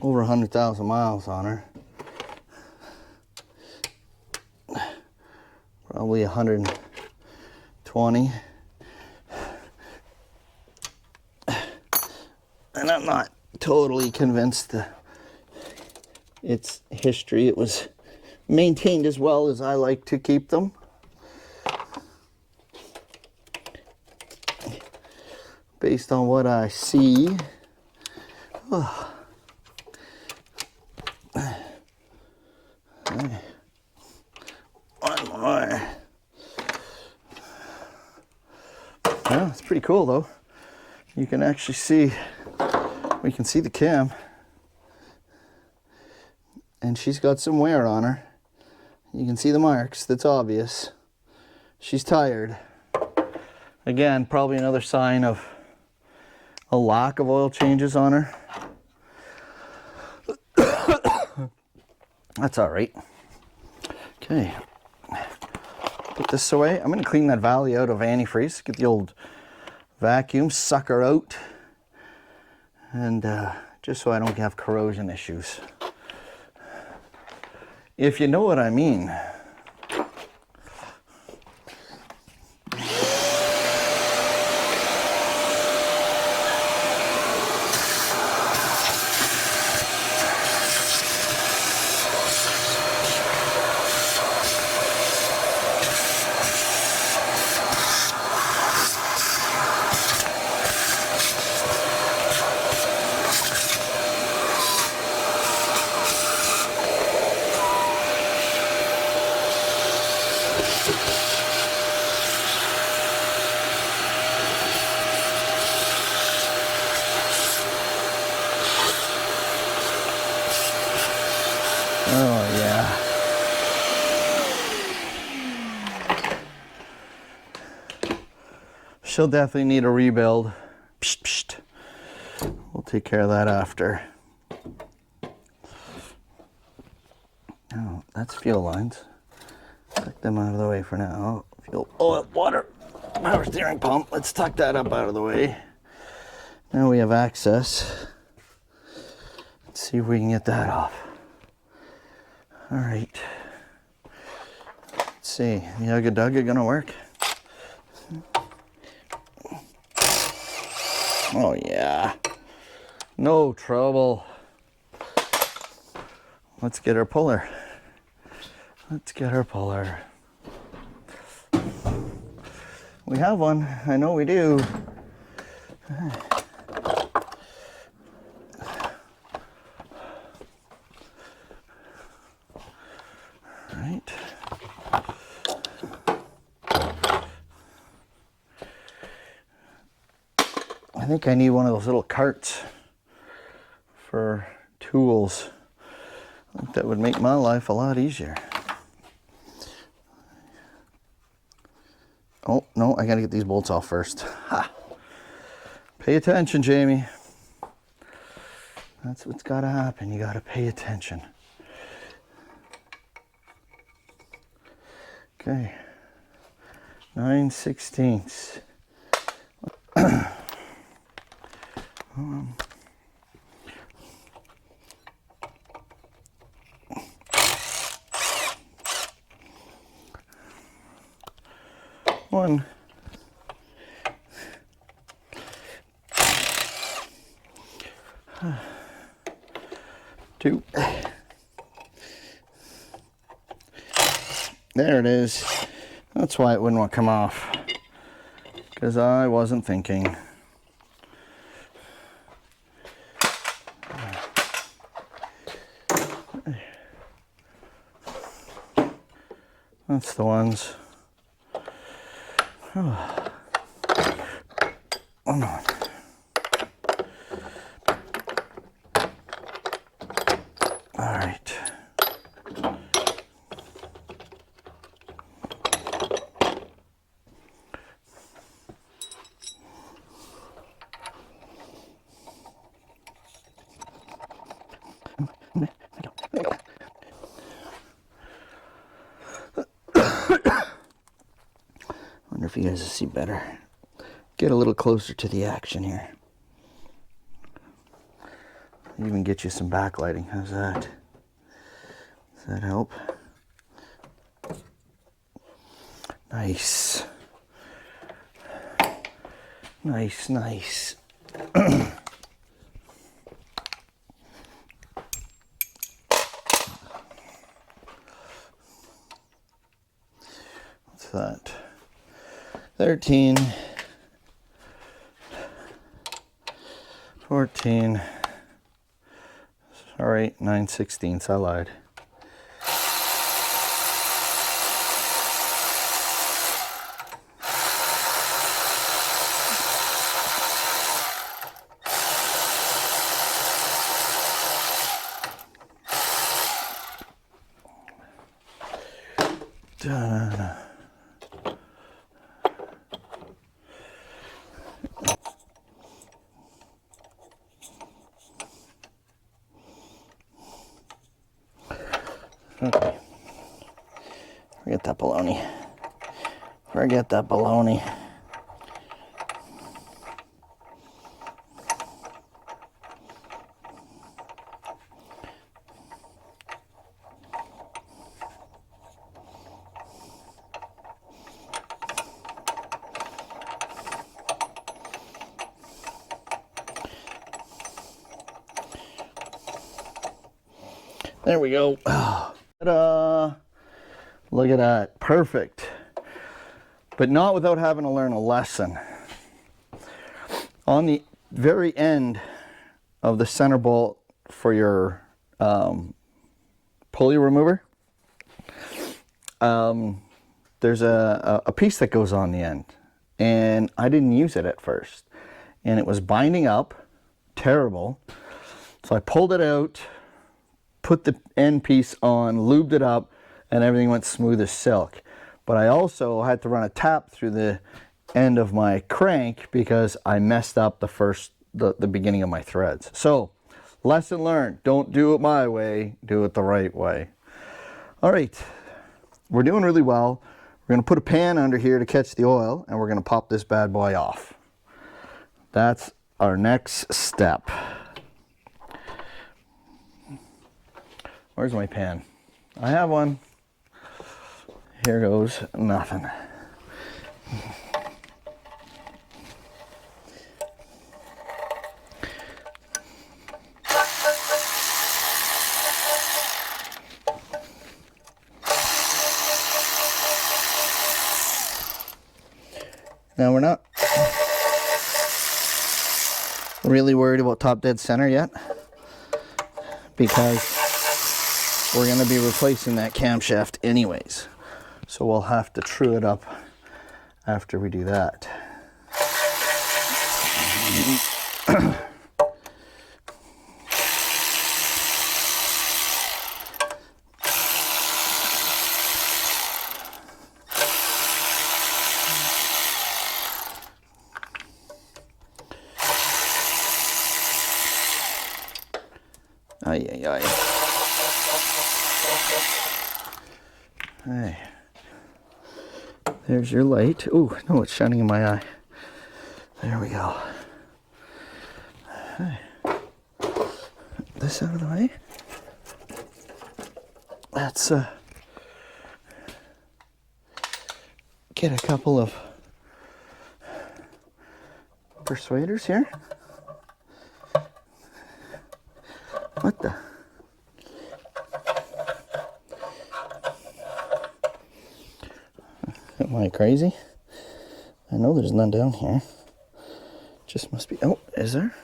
over 100,000 miles on her. Probably 120. And I'm not totally convinced its history. It was maintained as well as I like to keep them. Based on what I see. Oh. One more. Well, it's pretty cool though. You can actually see, we can see the cam. And she's got some wear on her. You can see the marks, that's obvious. She's tired. Again, probably another sign of a lack of oil changes on her. That's all right. Okay, put this away. I'm gonna clean that valley out of antifreeze, get the old vacuum sucker out, and just so I don't have corrosion issues. If you know what I mean. Oh yeah. She'll definitely need a rebuild. Psht, psht. We'll take care of that after. Oh, that's fuel lines. Tuck them out of the way for now. Fuel, oil, water, power steering pump. Let's tuck that up out of the way. Now we have access. Let's see if we can get that off. All right. Let's see. The Ugga Dugga gonna work? Oh yeah. No trouble. Let's get our puller. Let's get our puller. We have one. I know we do. Right. I think I need one of those little carts for tools. I think that would make my life a lot easier. Oh, no, I gotta get these bolts off first. Ha! Pay attention, Jamie. That's what's gotta happen. You gotta pay attention. Okay. 9/16. One. Two. There it is. That's why it wouldn't want to come off. Because I wasn't thinking. That's the ones. Oh. One on. All right. Wonder if you guys will see better. Get a little closer to the action here. Even get you some backlighting. How's that? Does that help? Nice. Nice, nice. 13, 14, sorry, 9/16, I lied. Da-da-da. Okay. Forget that baloney. Forget that baloney. There we go. Ta-da! Look at that. Perfect. But not without having to learn a lesson. On the very end of the center bolt for your pulley remover, there's a piece that goes on the end. And I didn't use it at first. And it was binding up. Terrible. So I pulled it out, put the end piece on, lubed it up, and everything went smooth as silk. But I also had to run a tap through the end of my crank because I messed up the beginning of my threads. So, lesson learned. Don't do it my way, do it the right way. All right, we're doing really well. We're gonna put a pan under here to catch the oil, and we're gonna pop this bad boy off. That's our next step. Where's my pan? I have one. Here goes nothing. Now we're not really worried about top dead center yet, because we're going to be replacing that camshaft anyways. So we'll have to true it up after we do that. Ay, ay, ay. Hey, there's your light. Oh, no, it's shining in my eye. There we go. Hey. This out of the way. Let's get a couple of persuaders here. What the? Am I crazy? I know there's none down here. Just must be. Oh, is there?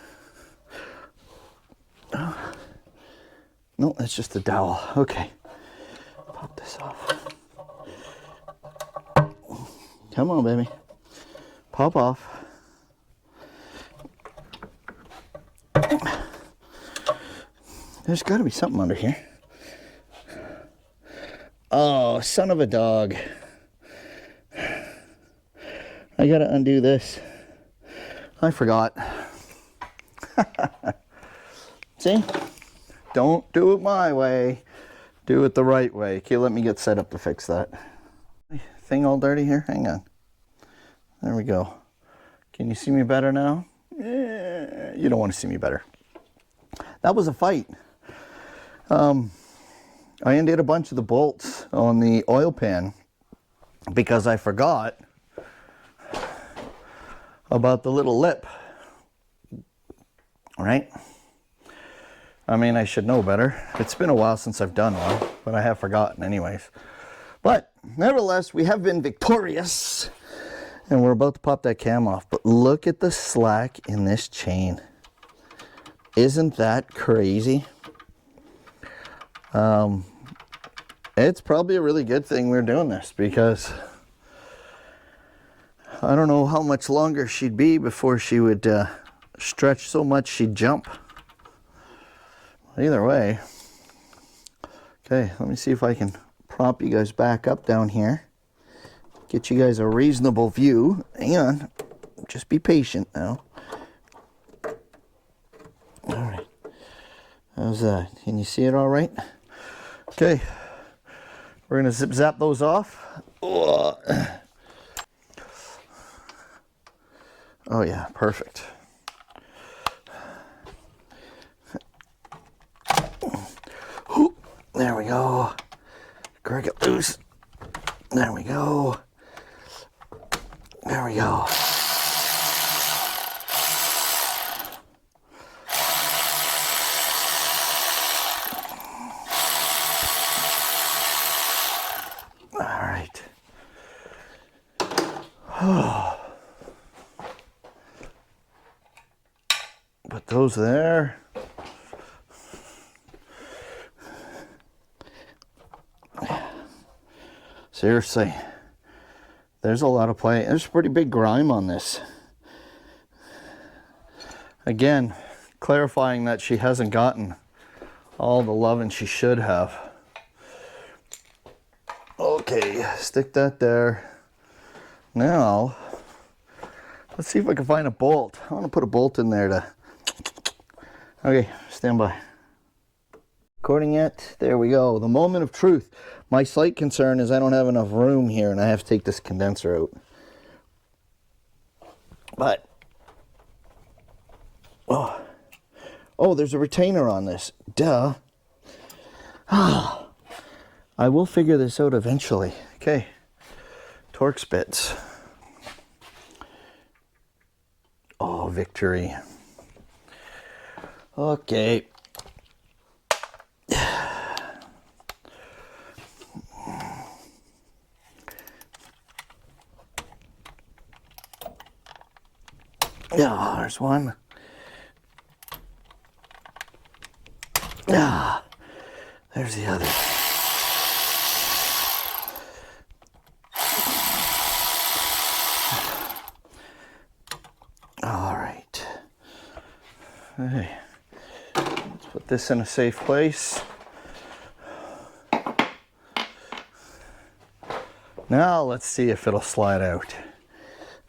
Oh. No, that's just a dowel. Okay. Pop this off. Come on, baby. Pop off. There's got to be something under here. Oh, son of a dog. I got to undo this. I forgot. See? Don't do it my way. Do it the right way. Okay, let me get set up to fix that. Thing all dirty here? Hang on. There we go. Can you see me better now? You don't want to see me better. That was a fight. I undid a bunch of the bolts on the oil pan because I forgot about the little lip. All right? I mean, I should know better. It's been a while since I've done one, but I have forgotten anyways. But nevertheless, we have been victorious, And we're about to pop that cam off, but look at the slack in this chain. Isn't that crazy? It's probably a really good thing we're doing this, because I don't know how much longer she'd be before she would stretch so much she'd jump. Either way. Okay, let me see if I can prop you guys back up down here. Get you guys a reasonable view. Hang on. Just be patient now. Alright. How's that? Can you see it all right? Okay. We're going to zip zap those off. Oh yeah, perfect. There we go. Greg it loose. There we go. There we go. All right. Put those there. Seriously, there's a lot of play. There's pretty big grime on this. Again, clarifying that she hasn't gotten all the loving she should have. Okay, stick that there. Now, let's see if I can find a bolt. I want to put a bolt in there to... Okay, stand by. Recording it. There we go. The moment of truth. My slight concern is I don't have enough room here and I have to take this condenser out. But, oh, there's a retainer on this. Duh. I will figure this out eventually. Okay. Torx bits. Oh, victory. Okay. Yeah, there's one. Yeah, there's the other. All right. Hey, let's put this in a safe place. Now let's see if it'll slide out.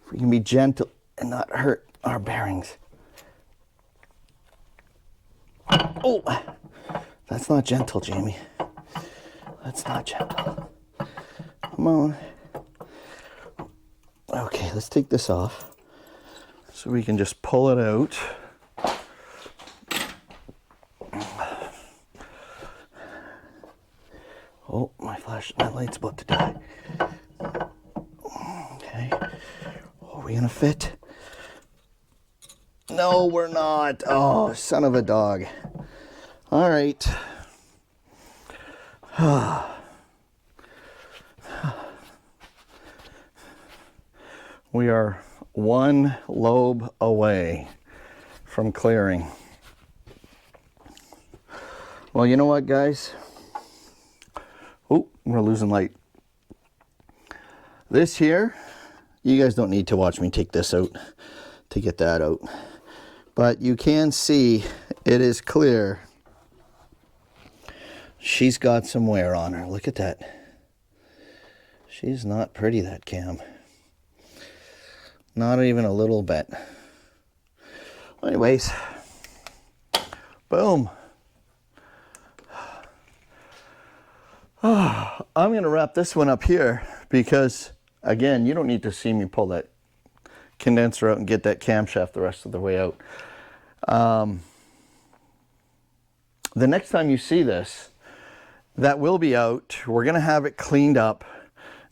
If we can be gentle and not hurt our bearings. Oh, that's not gentle, Jamie. That's not gentle. Come on. Okay, let's take this off so we can just pull it out. Oh, my light's about to die. Okay. Are we gonna fit? No, we're not. Oh, son of a dog. All right. We are one lobe away from clearing. Well, you know what, guys? Oh, we're losing light. This here, you guys don't need to watch me take this out to get that out. But you can see it is clear. She's got some wear on her. Look at that. She's not pretty, that cam. Not even a little bit. Anyways, boom. I'm going to wrap this one up here because, again, you don't need to see me pull that condenser out and get that camshaft the rest of the way out. The next time you see this, that will be out. We're going to have it cleaned up,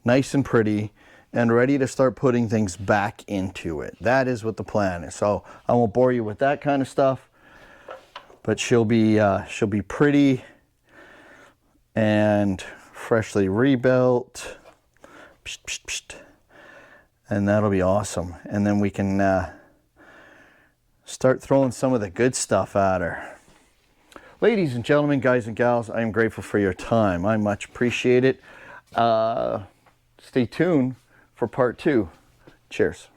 nice and pretty, and ready to start putting things back into it. That is what the plan is. So I won't bore you with that kind of stuff, but she'll be pretty and freshly rebuilt. Psht, psht, psht. and that'll be awesome. And then we can start throwing some of the good stuff at her. Ladies and gentlemen, guys and gals, I am grateful for your time. I much appreciate it. Stay tuned for part 2. Cheers.